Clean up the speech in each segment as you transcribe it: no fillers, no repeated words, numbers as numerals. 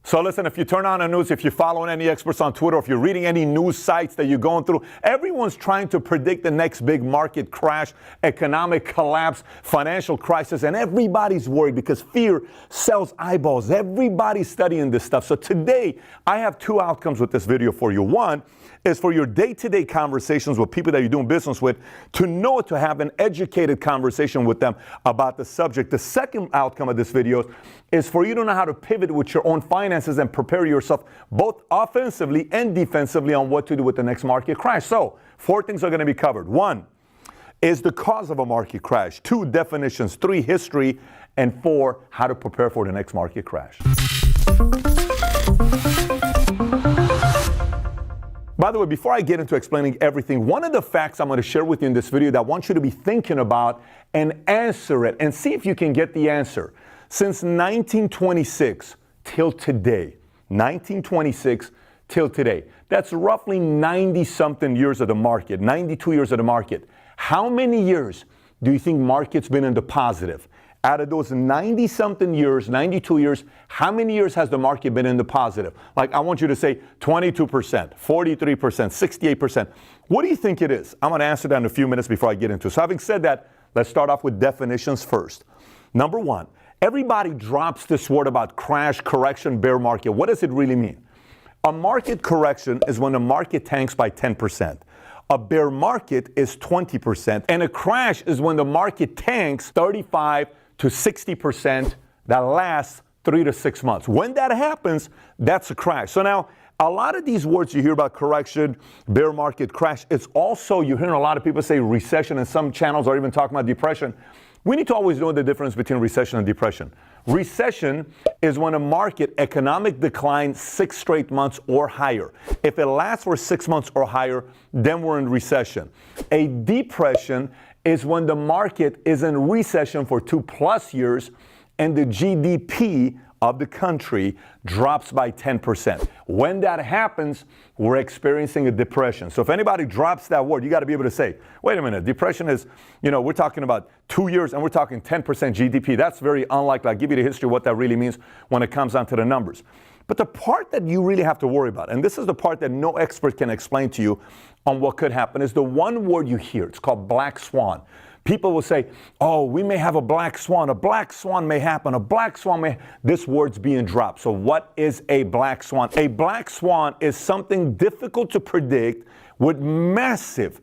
So listen, if you turn on the news, if you're following any experts on Twitter, if you're reading any news sites that you're going through, everyone's trying to predict the next big market crash, economic collapse, financial crisis, and everybody's worried because fear sells eyeballs. Everybody's studying this stuff. So today, I have two outcomes with this video for you. One is for your day-to-day conversations with people that you're doing business with to have an educated conversation with them about the subject. The second outcome of this video is for you to know how to pivot with your own finances and prepare yourself both offensively and defensively on what to do with the next market crash. So, 4 things are going to be covered. 1 is the cause of a market crash. 2, definitions. 3, history. And 4, how to prepare for the next market crash. By the way, before I get into explaining everything, one of the facts I'm going to share with you in this video that I want you to be thinking about and answer it and see if you can get the answer. Since 1926 till today, 1926 till today, that's roughly 90-something years of the market, 92 years of the market. How many years do you think market's been in the positive? Out of those 90-something years, 92 years, how many years has the market been in the positive? Like, I want you to say 22%, 43%, 68%. What do you think it is? I'm going to answer that in a few minutes before I get into it. So having said that, let's start off with definitions first. Number 1, everybody drops this word about crash, correction, bear market. What does it really mean? A market correction is when the market tanks by 10%. A bear market is 20%. And a crash is when the market tanks 35 to 60% that lasts 3 to 6 months. When that happens, that's a crash. So now, a lot of these words you hear about correction, bear market, crash, it's also, you're hearing a lot of people say recession, and some channels are even talking about depression. We need to always know the difference between recession and depression. Recession is when a market economic decline 6 straight months or higher. If it lasts for 6 months or higher, then we're in recession. A depression is when the market is in recession for 2+ years and the GDP of the country drops by 10%. When that happens, we're experiencing a depression. So if anybody drops that word, you got to be able to say, wait a minute, depression is, we're talking about 2 years and we're talking 10% GDP. That's very unlikely. I'll give you the history of what that really means when it comes down to the numbers. But the part that you really have to worry about, and this is the part that no expert can explain to you on what could happen, is the one word you hear. It's called black swan. People will say, oh, we may have a black swan. A black swan may happen. A black swan may... This word's being dropped. So what is a black swan? A black swan is something difficult to predict with massive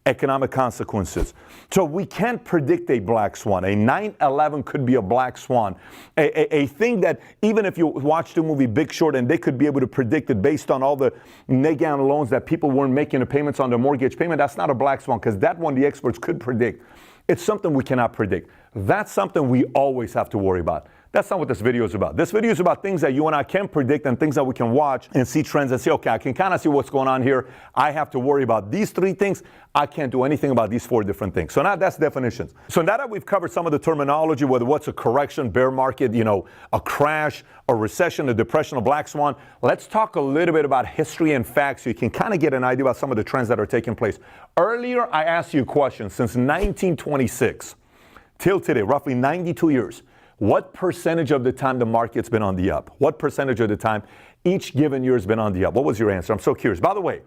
economic consequences. So we can't predict a black swan. A 9/11 could be a black swan. A thing that even if you watch the movie Big Short and they could be able to predict it based on all the negative loans that people weren't making the payments on their mortgage payment, that's not a black swan because that one the experts could predict. It's something we cannot predict. That's something we always have to worry about. That's not what this video is about. This video is about things that you and I can predict and things that we can watch and see trends and say, okay, I can kind of see what's going on here. I have to worry about these 3 things. I can't do anything about these 4 different things. So now that's definitions. So now that we've covered some of the terminology, whether what's a correction, bear market, a crash, a recession, a depression, a black swan, let's talk a little bit about history and facts so you can kind of get an idea about some of the trends that are taking place. Earlier, I asked you a question. Since 1926 till today, roughly 92 years, what percentage of the time the market's been on the up? What percentage of the time each given year has been on the up? What was your answer? I'm so curious. By the way,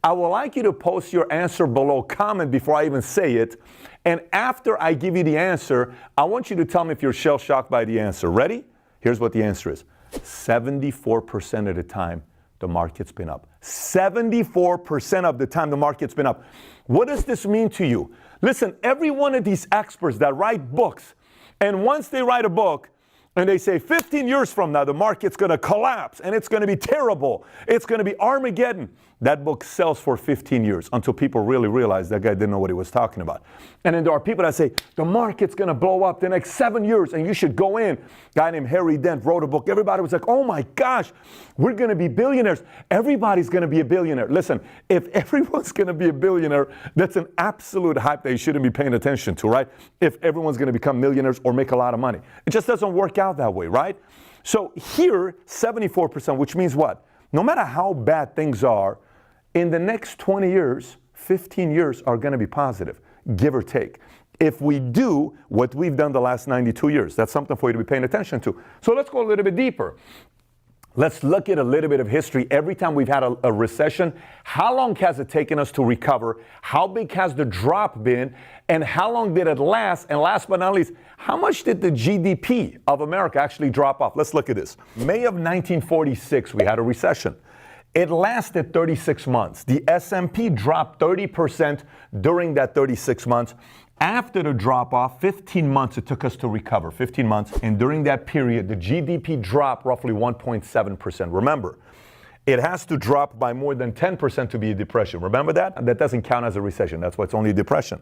I would like you to post your answer below, comment before I even say it. And after I give you the answer, I want you to tell me if you're shell-shocked by the answer. Ready? Here's what the answer is. 74% of the time, the market's been up. 74% of the time, the market's been up. What does this mean to you? Listen, every one of these experts that write books, and once they write a book and they say 15 years from now, the market's going to collapse and it's going to be terrible. It's going to be Armageddon. That book sells for 15 years until people really realize that guy didn't know what he was talking about. And then there are people that say, the market's going to blow up the next 7 years and you should go in. A guy named Harry Dent wrote a book. Everybody was like, oh my gosh, we're going to be billionaires. Everybody's going to be a billionaire. Listen, if everyone's going to be a billionaire, that's an absolute hype that you shouldn't be paying attention to, right? If everyone's going to become millionaires or make a lot of money. It just doesn't work out that way, right? So here, 74%, which means what? No matter how bad things are, in the next 20 years, 15 years are going to be positive, give or take. If we do what we've done the last 92 years, that's something for you to be paying attention to. So let's go a little bit deeper. Let's look at a little bit of history. Every time we've had a recession, how long has it taken us to recover? How big has the drop been? And how long did it last? And last but not least, how much did the GDP of America actually drop off? Let's look at this. May of 1946, we had a recession. It lasted 36 months. The S&P dropped 30% during that 36 months. After the drop-off, 15 months it took us to recover, 15 months. And during that period, the GDP dropped roughly 1.7%. Remember, it has to drop by more than 10% to be a depression. Remember that? That doesn't count as a recession. That's why it's only a depression.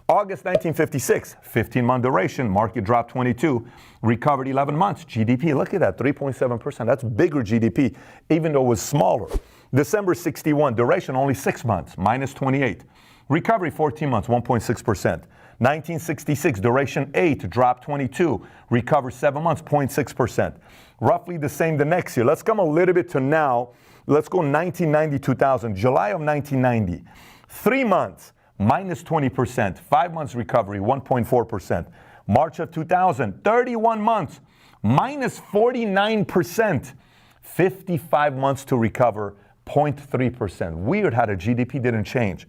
August 1956, 15-month duration, market dropped 22, recovered 11 months. GDP, look at that, 3.7%. That's bigger GDP, even though it was smaller. December 61, duration only 6 months, minus 28. Recovery 14 months, 1.6%. 1966, duration 8, dropped 22, recovered 7 months, 0.6%. Roughly the same the next year. Let's come a little bit to now. Let's go 1990, 2000. July of 1990, 3 months, minus 20%. 5 months recovery, 1.4%. March of 2000, 31 months, minus 49%. 55 months to recover, 0.3%. Weird how the GDP didn't change.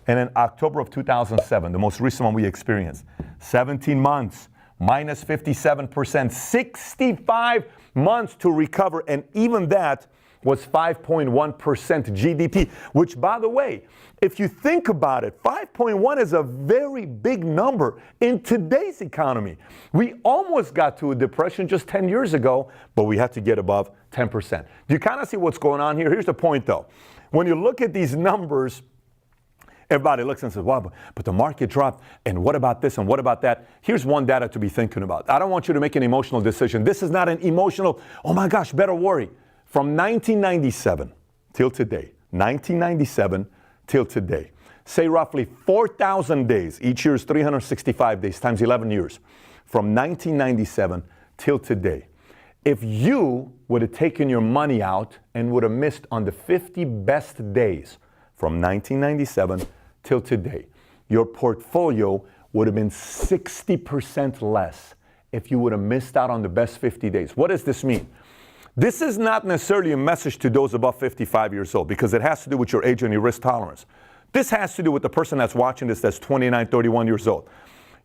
And in October of 2007, the most recent one we experienced, 17 months, minus 57%, 65 months to recover, and even that was 5.1% GDP, which, by the way, if you think about it, 5.1 is a very big number in today's economy. We almost got to a depression just 10 years ago, but we had to get above 10%. Do you kind of see what's going on here? Here's the point, though. When you look at these numbers, everybody looks and says, wow, but the market dropped, and what about this, and what about that? Here's one data to be thinking about. I don't want you to make an emotional decision. This is not an emotional, oh my gosh, better worry. From 1997 till today, 1997 till today, say roughly 4,000 days, each year is 365 days, times 11 years, from 1997 till today. If you would have taken your money out and would have missed on the 50 best days, from 1997 till today, your portfolio would have been 60% less if you would have missed out on the best 50 days. What does this mean? This is not necessarily a message to those above 55 years old because it has to do with your age and your risk tolerance. This has to do with the person that's watching this that's 29, 31 years old.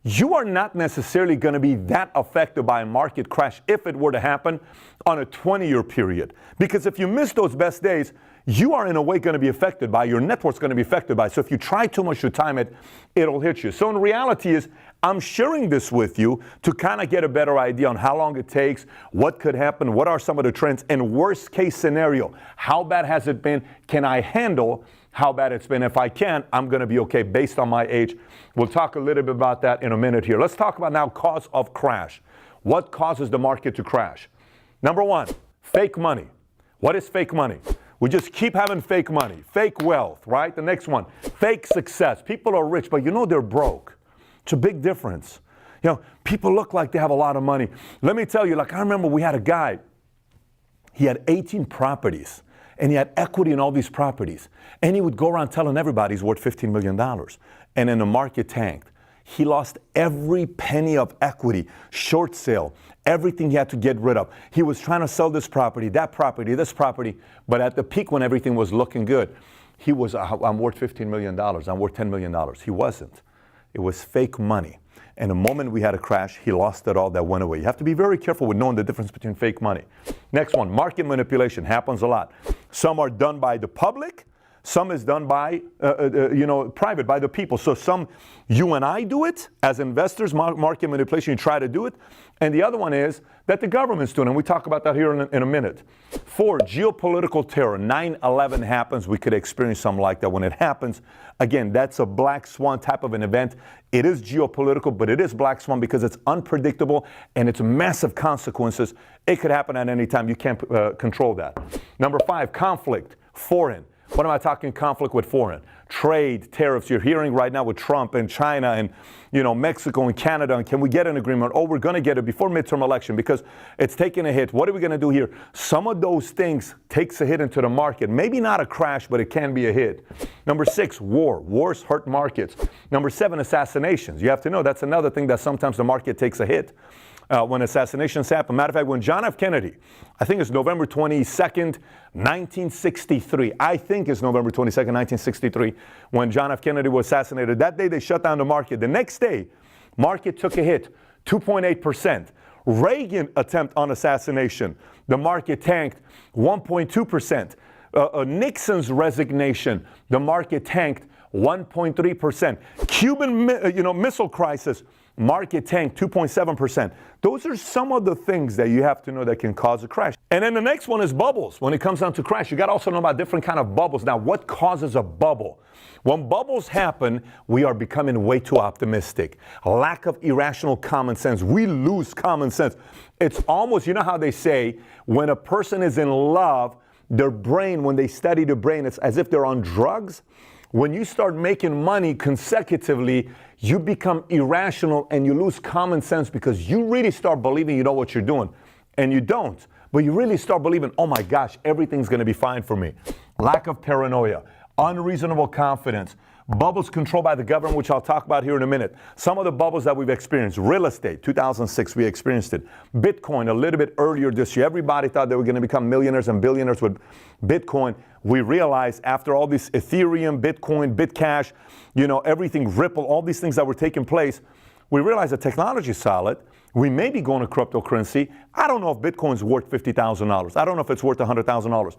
You are not necessarily going to be that affected by a market crash if it were to happen on a 20-year period. Because if you miss those best days, you are in a way going to be affected by, your network's going to be affected by. So if you try too much to time it, it'll hit you. So in reality is, I'm sharing this with you to kind of get a better idea on how long it takes, what could happen, what are some of the trends, and worst case scenario, how bad has it been? Can I handle how bad it's been? If I can, I'm going to be okay based on my age. We'll talk a little bit about that in a minute here. Let's talk about now cause of crash. What causes the market to crash? Number one, fake money. What is fake money? We just keep having fake money, fake wealth, right? The next one, fake success. People are rich, but you know they're broke. It's a big difference. You know, people look like they have a lot of money. Let me tell you, like I remember we had a guy, he had 18 properties, and he had equity in all these properties. And he would go around telling everybody he's worth $15 million. And then the market tanked. He lost every penny of equity, short sale, everything he had to get rid of. He was trying to sell this property, this property, but at the peak when everything was looking good, he was, I'm worth $15 million, I'm worth $10 million. He wasn't. It was fake money. And the moment we had a crash, he lost it all, that went away. You have to be very careful with knowing the difference between fake money. Next one, market manipulation happens a lot. Some are done by the public. Some is done by, private, by the people. So some, you and I do it as investors, market manipulation, you try to do it. And the other one is that the government's doing, and we talk about that here in a minute. 4, geopolitical terror. 9/11 happens, we could experience something like that. When it happens, again, that's a black swan type of an event. It is geopolitical, but it is black swan because it's unpredictable and it's massive consequences. It could happen at any time. You can't control that. Number 5, conflict, foreign. What am I talking conflict with foreign? Trade, tariffs. You're hearing right now with Trump and China and, Mexico and Canada. And can we get an agreement? Oh, we're going to get it before midterm election because it's taking a hit. What are we going to do here? Some of those things takes a hit into the market. Maybe not a crash, but it can be a hit. Number 6, war. Wars hurt markets. Number 7, assassinations. You have to know that's another thing that sometimes the market takes a hit. when assassinations happen. Matter of fact, when John F. Kennedy, I think it's November 22nd, 1963. I think it's November 22nd, 1963, when John F. Kennedy was assassinated. That day, they shut down the market. The next day, market took a hit, 2.8%. Reagan attempt on assassination, the market tanked 1.2%. Nixon's resignation, the market tanked 1.3%. Cuban missile crisis, market tanked 2.7%. Those are some of the things that you have to know that can cause a crash. And then the next one is bubbles. When it comes down to crash, you got to also know about different kind of bubbles. Now, what causes a bubble? When bubbles happen, we are becoming way too optimistic. A lack of irrational common sense. We lose common sense. It's almost, you know how they say, when a person is in love, their brain, when they study the brain, it's as if they're on drugs. When you start making money consecutively, you become irrational and you lose common sense because you really start believing you know what you're doing. And you don't. But you really start believing, oh my gosh, everything's going to be fine for me. Lack of paranoia, unreasonable confidence, bubbles controlled by the government, which I'll talk about here in a minute. Some of the bubbles that we've experienced. Real estate, 2006, we experienced it. Bitcoin, a little bit earlier this year. Everybody thought they were going to become millionaires and billionaires with Bitcoin. We realized after all this Ethereum, Bitcoin, Bitcash, everything, Ripple, all these things that were taking place, we realized the technology is solid. We may be going to cryptocurrency. I don't know if Bitcoin's worth $50,000. I don't know if it's worth $100,000.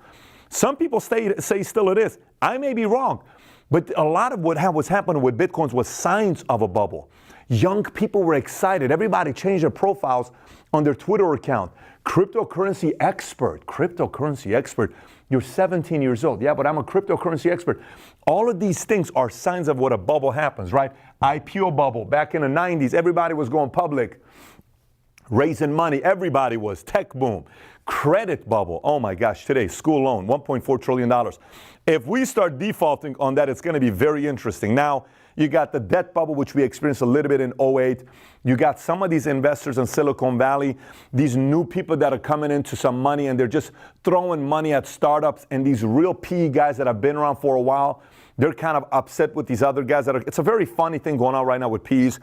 Some people say still it is. I may be wrong. But a lot of what was happening with Bitcoins was signs of a bubble. Young people were excited. Everybody changed their profiles on their Twitter account. Cryptocurrency expert. You're 17 years old. Yeah, but I'm a cryptocurrency expert. All of these things are signs of what a bubble happens, right? IPO bubble. Back in the 90s, everybody was going public, raising money. Everybody was. Tech boom. Credit bubble. Oh my gosh, today, school loan, $1.4 trillion. If we start defaulting on that, it's going to be very interesting. Now, you got the debt bubble, which we experienced a little bit in '08. You got some of these investors in Silicon Valley, these new people that are coming into some money, and they're just throwing money at startups. And these real PE guys that have been around for a while, they're kind of upset with these other guys. It's a very funny thing going on right now with PEs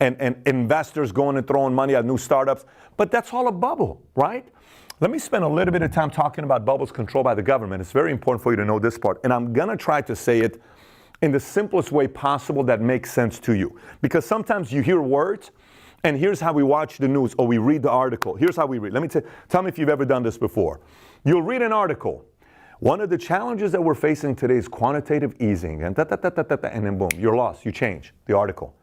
and investors going and throwing money at new startups. But that's all a bubble, right? Let me spend a little bit of time talking about bubbles controlled by the government. It's very important for you to know this part. And I'm going to try to say it in the simplest way possible that makes sense to you. Because sometimes you hear words, and here's how we watch the news or we read the article. Here's how we read. Let me tell me if you've ever done this before. You'll read an article. One of the challenges that we're facing today is quantitative easing. And then boom, you're lost. You change the article.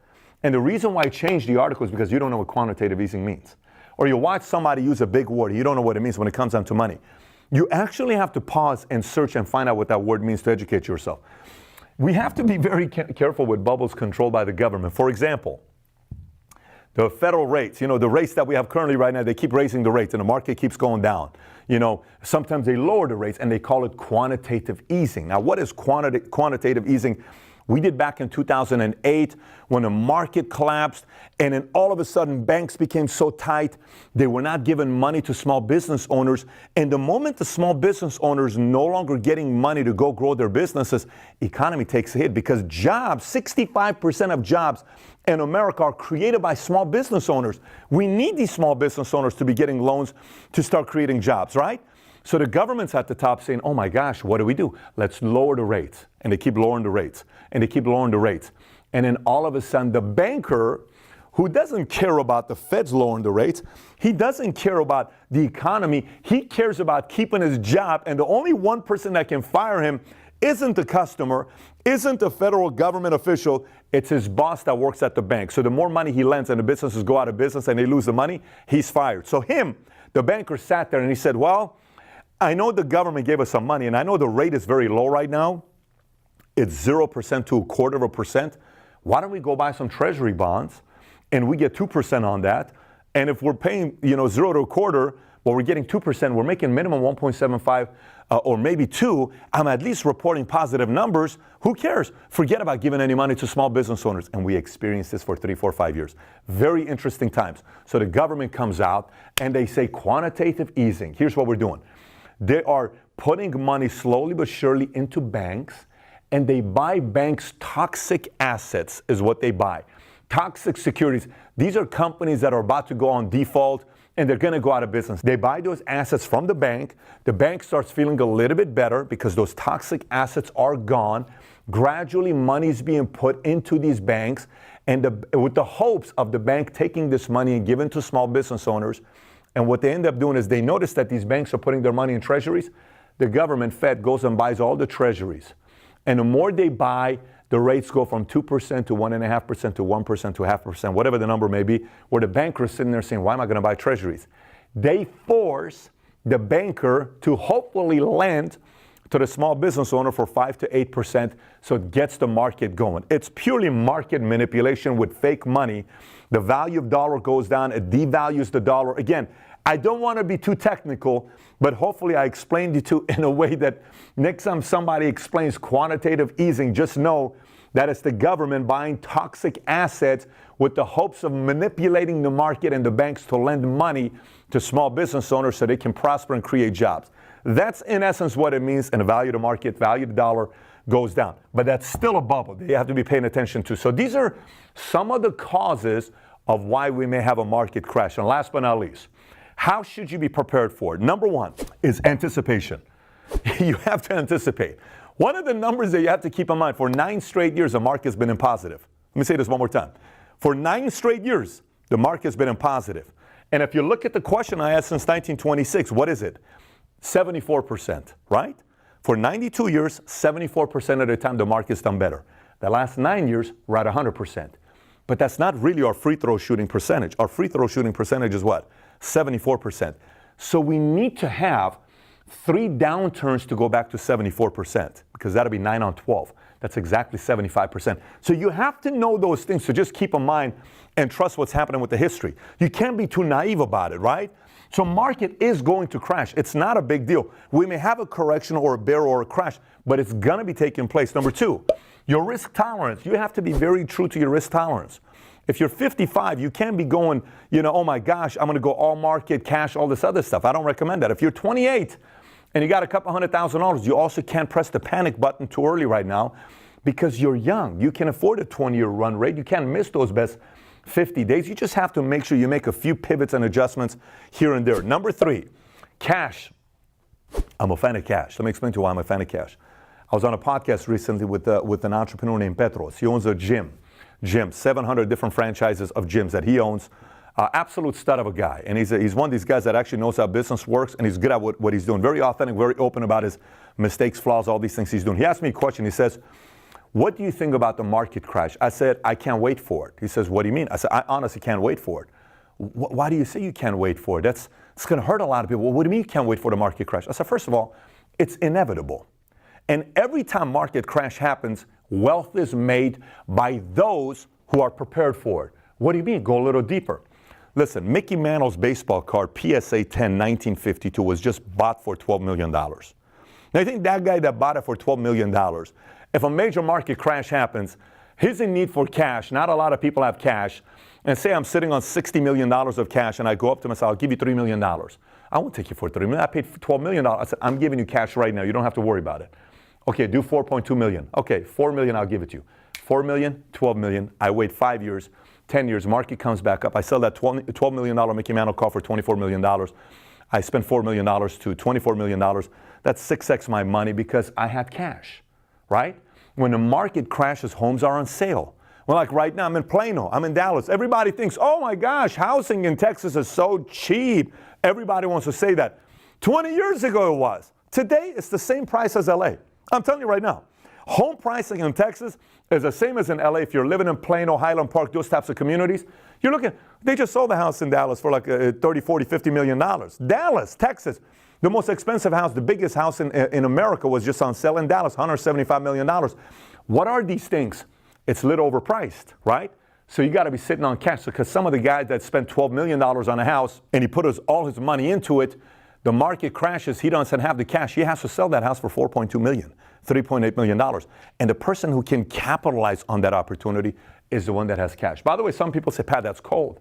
And the reason why I changed the article is because you don't know what quantitative easing means. Or you watch somebody use a big word, you don't know what it means when it comes down to money. You actually have to pause and search and find out what that word means to educate yourself. We have to be very careful with bubbles controlled by the government. For example, the federal rates, the rates that we have currently right now, they keep raising the rates and the market keeps going down. Sometimes they lower the rates and they call it quantitative easing. Now, what is quantitative easing? We did back in 2008 when the market collapsed, and then all of a sudden banks became so tight, they were not giving money to small business owners. And the moment the small business owners no longer getting money to go grow their businesses, economy takes a hit because jobs, 65% of jobs in America are created by small business owners. We need these small business owners to be getting loans to start creating jobs, right? So the government's at the top saying, oh my gosh, what do? Let's lower the rates. And they keep lowering the rates. And they keep lowering the rates. And then all of a sudden, the banker who doesn't care about the feds lowering the rates, he doesn't care about the economy, he cares about keeping his job. And the only one person that can fire him isn't the customer, isn't the federal government official, it's his boss that works at the bank. So the more money he lends and the businesses go out of business and they lose the money, he's fired. So the banker sat there and he said, well, I know the government gave us some money, and I know the rate is very low right now. It's 0% to 0.25%. Why don't we go buy some treasury bonds, and we get 2% on that? And if we're paying, 0 to a quarter, well, we're getting 2%. We're making minimum 1.75 or maybe 2. I'm at least reporting positive numbers. Who cares? Forget about giving any money to small business owners. And we experienced this for 3, 4, 5 years. Very interesting times. So the government comes out, and they say quantitative easing. Here's what we're doing. They are putting money slowly but surely into banks, and they buy banks' toxic assets is what they buy. Toxic securities. These are companies that are about to go on default and they're going to go out of business. They buy those assets from the bank. The bank starts feeling a little bit better because those toxic assets are gone. Gradually, money is being put into these banks, and with the hopes of the bank taking this money and giving to small business owners. And what they end up doing is they notice that these banks are putting their money in treasuries. The government, Fed, goes and buys all the treasuries. And the more they buy, the rates go from 2% to 1.5% to 1% to 0.5%, whatever the number may be, where the banker is sitting there saying, why am I going to buy treasuries? They force the banker to hopefully lend to the small business owner for 5 to 8%, so it gets the market going. It's purely market manipulation with fake money. The value of dollar goes down, it devalues the dollar. Again, I don't want to be too technical, but hopefully I explained it to in a way that next time somebody explains quantitative easing, just know that it's the government buying toxic assets with the hopes of manipulating the market and the banks to lend money to small business owners so they can prosper and create jobs. That's in essence what it means, and the value of the market, value of the dollar goes down. But that's still a bubble that you have to be paying attention to. So these are some of the causes of why we may have a market crash. And last but not least, how should you be prepared for it? Number one is anticipation. You have to anticipate. One of the numbers that you have to keep in mind, for 9 straight years, the market has been in positive. Let me say this one more time. For 9 straight years, the market has been in positive. And if you look at the question I asked since 1926, what is it? 74%, right? For 92 years, 74% of the time, the market's done better. The last 9 years, we're at 100%. But that's not really our free throw shooting percentage. Our free throw shooting percentage is what? 74%. So we need to have 3 downturns to go back to 74%, because that'll be 9 on 12. That's exactly 75%. So you have to know those things. So just keep in mind and trust what's happening with the history. You can't be too naive about it, right? So market is going to crash. It's not a big deal. We may have a correction or a bear or a crash, but it's going to be taking place. Number 2, your risk tolerance. You have to be very true to your risk tolerance. If you're 55, you can't be going, oh my gosh, I'm going to go all market, cash, all this other stuff. I don't recommend that. If you're 28 and you got a couple $100,000, you also can't press the panic button too early right now because you're young. You can afford a 20-year run rate. You can't miss those best 50 days. You just have to make sure you make a few pivots and adjustments here and there. Number 3, cash. I'm a fan of cash. Let me explain to you why I'm a fan of cash. I was on a podcast recently with an entrepreneur named Petros. He owns a gym, 700 different franchises of gyms that he owns. Absolute stud of a guy. And he's one of these guys that actually knows how business works, and he's good at what he's doing. Very authentic, very open about his mistakes, flaws, all these things he's doing. He asked me a question. He says, what do you think about the market crash? I said, I can't wait for it. He says, what do you mean? I said, I honestly can't wait for it. Why do you say you can't wait for it? It's going to hurt a lot of people. Well, what do you mean you can't wait for the market crash? I said, first of all, it's inevitable. And every time market crash happens, wealth is made by those who are prepared for it. What do you mean? Go a little deeper. Listen, Mickey Mantle's baseball card, PSA 10, 1952, was just bought for $12 million. Now, I think that guy that bought it for $12 million, if a major market crash happens, he's in need for cash. Not a lot of people have cash. And say I'm sitting on $60 million of cash, and I go up to him and say, I'll give you $3 million. I won't take you for $3 million. I paid $12 million. I said, I'm giving you cash right now. You don't have to worry about it. Okay, do 4.2 million. Okay, 4 million, I'll give it to you. 4 million, 12 million. I wait 5 years, 10 years, market comes back up. I sell that $12 million Mickey Mantle car for $24 million. I spend $4 million to $24 million. That's 6x my money because I had cash, right? When the market crashes, homes are on sale. Well, like right now, I'm in Plano, I'm in Dallas. Everybody thinks, oh my gosh, housing in Texas is so cheap. Everybody wants to say that. 20 years ago it was. Today, it's the same price as LA. I'm telling you right now, home pricing in Texas is the same as in LA. If you're living in Plano, Highland Park, those types of communities, you're looking, they just sold the house in Dallas for like 30, 40, $50 million. Dallas, Texas, the most expensive house, the biggest house in America was just on sale in Dallas, $175 million. What are these things? It's a little overpriced, right? So you got to be sitting on cash because some of the guys that spent $12 million on a house and he put all his money into it, the market crashes, he doesn't have the cash. He has to sell that house for $4.2 million, $3.8 million. And the person who can capitalize on that opportunity is the one that has cash. By the way, some people say, Pat, that's cold.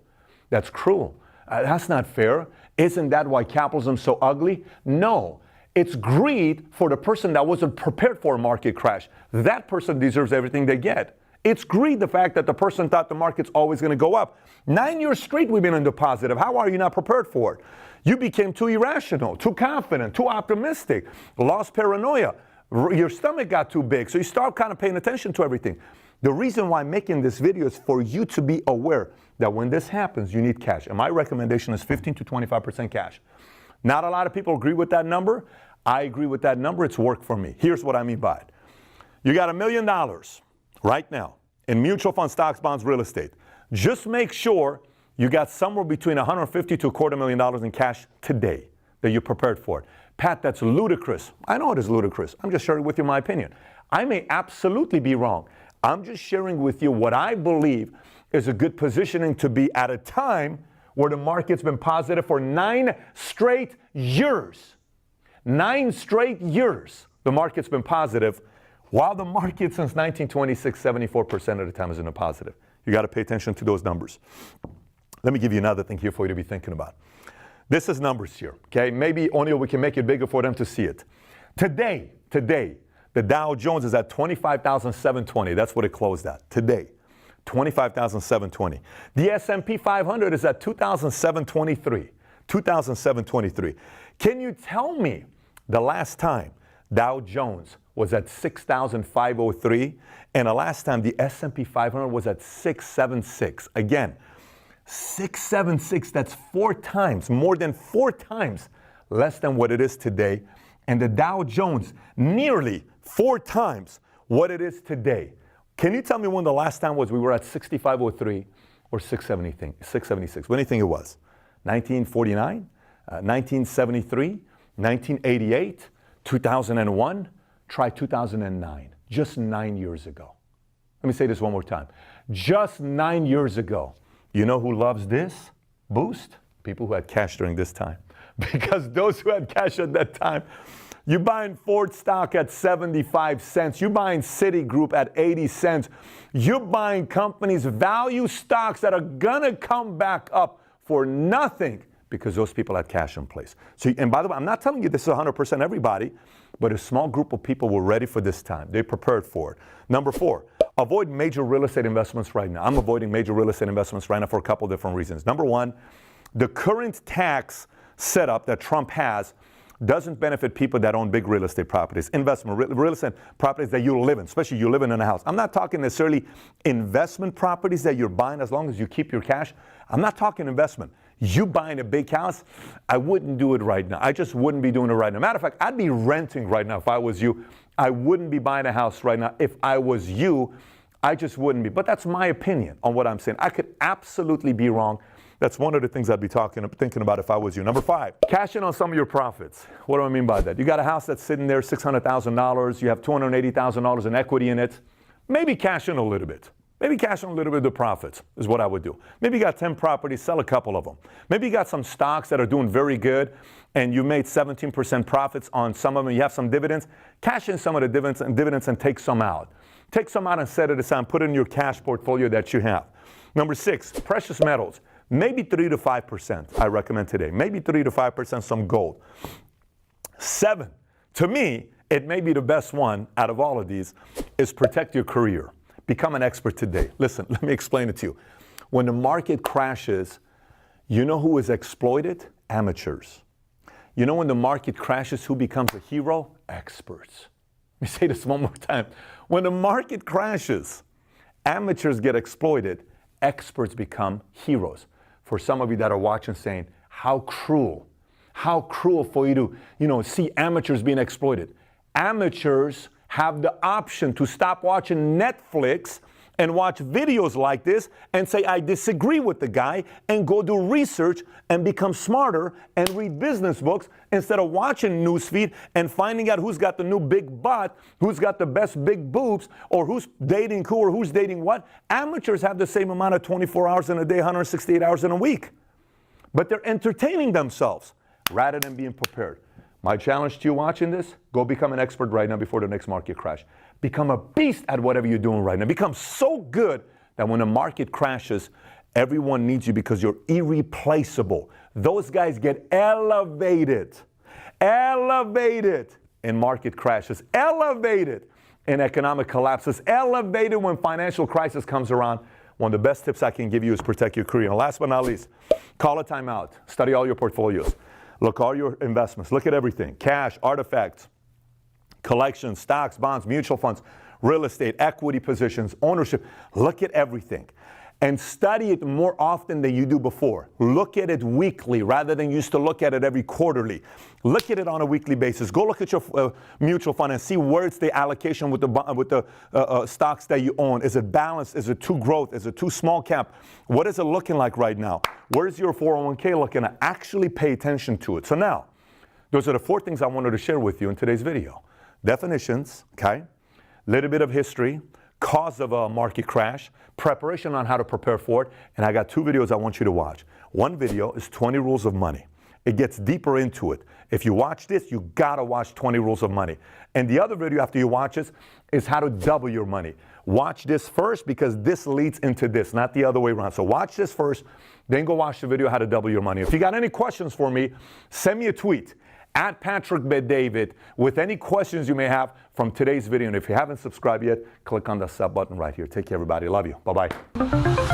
That's cruel. That's not fair. Isn't that why capitalism is so ugly? No. It's greed for the person that wasn't prepared for a market crash. That person deserves everything they get. It's greed, the fact that the person thought the market's always going to go up. 9 years straight we've been into positive. How are you not prepared for it? You became too irrational, too confident, too optimistic, lost paranoia. Your stomach got too big, so you start kind of paying attention to everything. The reason why I'm making this video is for you to be aware that when this happens, you need cash. And my recommendation is 15 to 25% cash. Not a lot of people agree with that number. I agree with that number. It's worked for me. Here's what I mean by it. You got $1 million right now in mutual funds, stocks, bonds, real estate. Just make sure you got somewhere between $150,000 to $250,000 in cash today that you're prepared for it. Pat, that's ludicrous. I know it is ludicrous. I'm just sharing with you my opinion. I may absolutely be wrong. I'm just sharing with you what I believe is a good positioning to be at a time where the market's been positive for 9 straight years. 9 straight years the market's been positive, while the market since 1926, 74% of the time is in a positive. You got to pay attention to those numbers. Let me give you another thing here for you to be thinking about. This is numbers here, okay? Maybe, O'Neill, we can make it bigger for them to see it. Today, the Dow Jones is at 25,720. That's what it closed at today, 25,720. The S&P 500 is at 2,723. 2,723. Can you tell me the last time Dow Jones was at 6,503 and the last time the S&P 500 was at 676? Again, 676, that's 4 times, more than 4 times less than what it is today. And the Dow Jones, nearly 4 times what it is today. Can you tell me when the last time was we were at 6,503 or 676? What do you think it was? 1949, 1973, 1988, 2001, try 2009, just 9 years ago. Let me say this one more time. Just 9 years ago. You know who loves this boost? People who had cash during this time. Because those who had cash at that time, you're buying Ford stock at 75 cents. You're buying Citigroup at 80 cents. You're buying companies' value stocks that are going to come back up for nothing because those people had cash in place. So, and by the way, I'm not telling you this is 100% everybody, but a small group of people were ready for this time. They prepared for it. Number 4, avoid major real estate investments right now. I'm avoiding major real estate investments right now for a couple different reasons. Number 1, the current tax setup that Trump has doesn't benefit people that own big real estate properties, real estate properties that you live in, especially you living in a house. I'm not talking necessarily investment properties that you're buying as long as you keep your cash. I'm not talking investment. You buying a big house, I wouldn't do it right now. I just wouldn't be doing it right now. Matter of fact, I'd be renting right now if I was you. I wouldn't be buying a house right now if I was you. I just wouldn't be. But that's my opinion on what I'm saying. I could absolutely be wrong. That's one of the things I'd be thinking about if I was you. Number 5, cash in on some of your profits. What do I mean by that? You got a house that's sitting there, $600,000. You have $280,000 in equity in it. Maybe cash in a little bit. Maybe cash in a little bit of the profits is what I would do. Maybe you got 10 properties, sell a couple of them. Maybe you got some stocks that are doing very good and you made 17% profits on some of them. You have some dividends. Cash in some of the dividends and take some out. Take some out and set it aside and put it in your cash portfolio that you have. Number 6, precious metals. Maybe 3 to 5%, I recommend today. Maybe 3 to 5% some gold. 7, to me, it may be the best one out of all of these, is protect your career. Become an expert today. Listen, let me explain it to you. When the market crashes, you know who is exploited? Amateurs. You know when the market crashes, who becomes a hero? Experts. Let me say this one more time. When the market crashes, amateurs get exploited, experts become heroes. For some of you that are watching saying, how cruel for you to, see amateurs being exploited. Amateurs have the option to stop watching Netflix and watch videos like this and say, I disagree with the guy, and go do research and become smarter and read business books instead of watching newsfeed and finding out who's got the new big butt, who's got the best big boobs, or who's dating who or who's dating what. Amateurs have the same amount of 24 hours in a day, 168 hours in a week. But they're entertaining themselves rather than being prepared. My challenge to you watching this, go become an expert right now before the next market crash. Become a beast at whatever you're doing right now. Become so good that when the market crashes, everyone needs you because you're irreplaceable. Those guys get elevated in market crashes, elevated in economic collapses, elevated when financial crisis comes around. One of the best tips I can give you is protect your career. And last but not least, call a timeout. Study all your portfolios. Look all your investments. Look at everything. Cash, artifacts, collections, stocks, bonds, mutual funds, real estate, equity positions, ownership. Look at everything. And study it more often than you do before. Look at it weekly rather than you used to look at it every quarterly. Look at it on a weekly basis. Go look at your mutual fund and see where it's the allocation with the stocks that you own. Is it balanced? Is it too growth? Is it too small cap? What is it looking like right now? Where's your 401k looking at? Actually pay attention to it. So now, those are the 4 things I wanted to share with you in today's video. Definitions, okay? Little bit of history, cause of a market crash, preparation on how to prepare for it, and I got 2 videos I want you to watch. One video is 20 Rules of Money. It gets deeper into it. If you watch this, you gotta watch 20 Rules of Money. And the other video after you watch this is how to double your money. Watch this first because this leads into this, not the other way around. So watch this first, then go watch the video how to double your money. If you got any questions for me, send me a tweet at Patrick Bet-David with any questions you may have from today's video. And if you haven't subscribed yet, click on the sub button right here. Take care, everybody. Love you. Bye-bye.